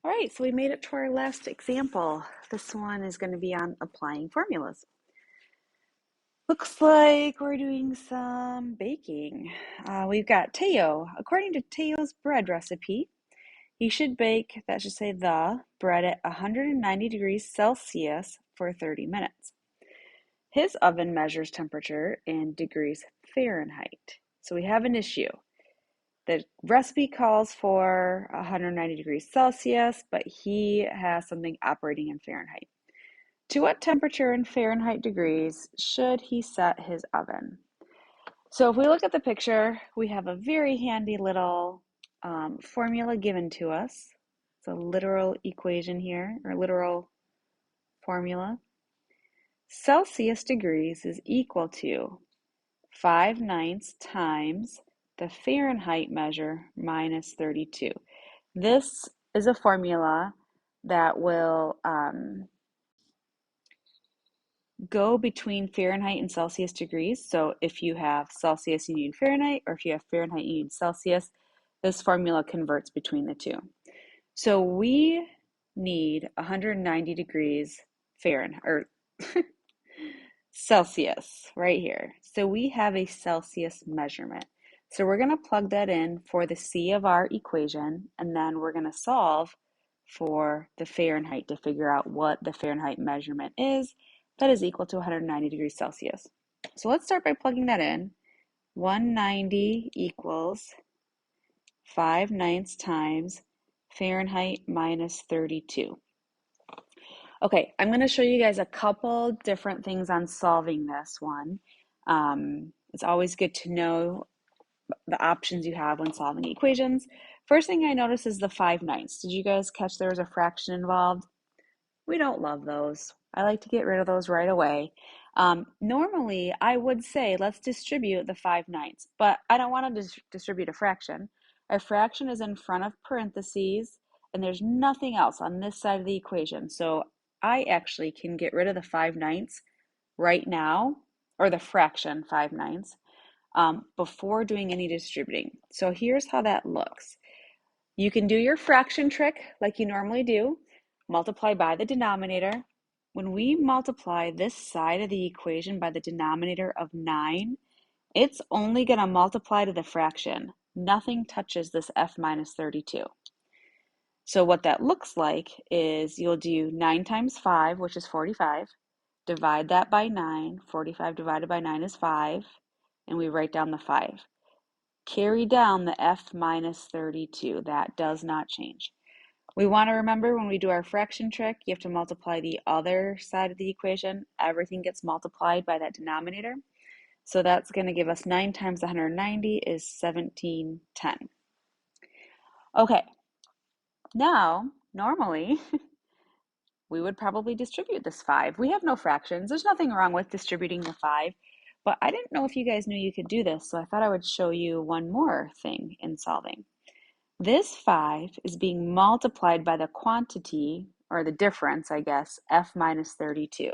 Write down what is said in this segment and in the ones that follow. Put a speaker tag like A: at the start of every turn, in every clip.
A: All right, so we made it to our last example. This one is going to be on applying formulas. Looks like we're doing some baking. We've got Teo. According to Teo's bread recipe, he should bake, that should say the, bread at 190 degrees Celsius for 30 minutes. His oven measures temperature in degrees Fahrenheit. So we have an issue. The recipe calls for 190 degrees Celsius, but he has something operating in Fahrenheit. To what temperature in Fahrenheit degrees should he set his oven? So if we look at the picture, we have a very handy little formula given to us. It's a literal equation here, or literal formula. Celsius degrees is equal to 5/9 times the Fahrenheit measure minus 32. This is a formula that will go between Fahrenheit and Celsius degrees. So if you have Celsius, you need Fahrenheit, or if you have Fahrenheit, you need Celsius. This formula converts between the two. So we need 190 degrees Fahrenheit, or Celsius right here. So we have a Celsius measurement. So we're going to plug that in for the C of our equation, and then we're going to solve for the Fahrenheit to figure out what the Fahrenheit measurement is that is equal to 190 degrees Celsius. So let's start by plugging that in. 190 equals 5/9 times Fahrenheit minus 32. Okay, I'm going to show you guys a couple different things on solving this one. It's always good to know the options you have when solving equations. First thing I notice is the 5/9. Did you guys catch there was a fraction involved? We don't love those. I like to get rid of those right away. Normally, I would say let's distribute the 5/9, but I don't want to distribute a fraction. A fraction is in front of parentheses, and there's nothing else on this side of the equation. So I actually can get rid of the 5/9 right now, or the fraction 5/9, before doing any distributing. So here's how that looks. You can do your fraction trick like you normally do, multiply by the denominator. When we multiply this side of the equation by the denominator of 9, it's only going to multiply to the fraction. Nothing touches this f minus 32. So what that looks like is you'll do 9 times 5, which is 45. Divide that by 9. 45 divided by 9 is 5. And we write down the 5. Carry down the f minus 32. That does not change. We want to remember when we do our fraction trick, you have to multiply the other side of the equation. Everything gets multiplied by that denominator. So that's going to give us 9 times 190 is 1710. Okay, now normally we would probably distribute this 5. We have no fractions. There's nothing wrong with distributing the 5, but I didn't know if you guys knew you could do this, so I thought I would show you one more thing in solving. This 5 is being multiplied by the quantity, or the difference, I guess, f minus 32.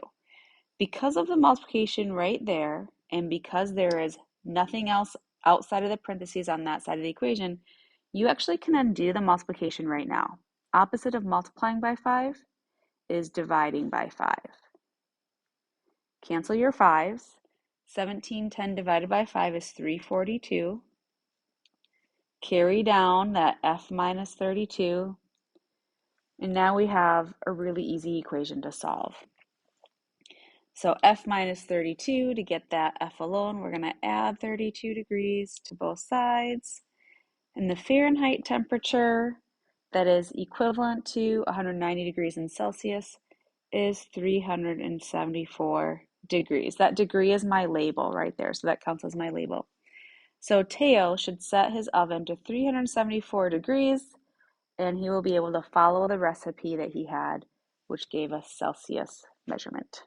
A: Because of the multiplication right there, and because there is nothing else outside of the parentheses on that side of the equation, you actually can undo the multiplication right now. Opposite of multiplying by 5 is dividing by 5. Cancel your 5s. 1710 divided by 5 is 342. Carry down that f minus 32, and now we have a really easy equation to solve. So f minus 32, to get that f alone, we're going to add 32 degrees to both sides. And the Fahrenheit temperature that is equivalent to 190 degrees in Celsius is 374 degrees. That degree is my label right there, so that counts as my label. So Teo should set his oven to 374 degrees, and he will be able to follow the recipe that he had, which gave us Celsius measurement.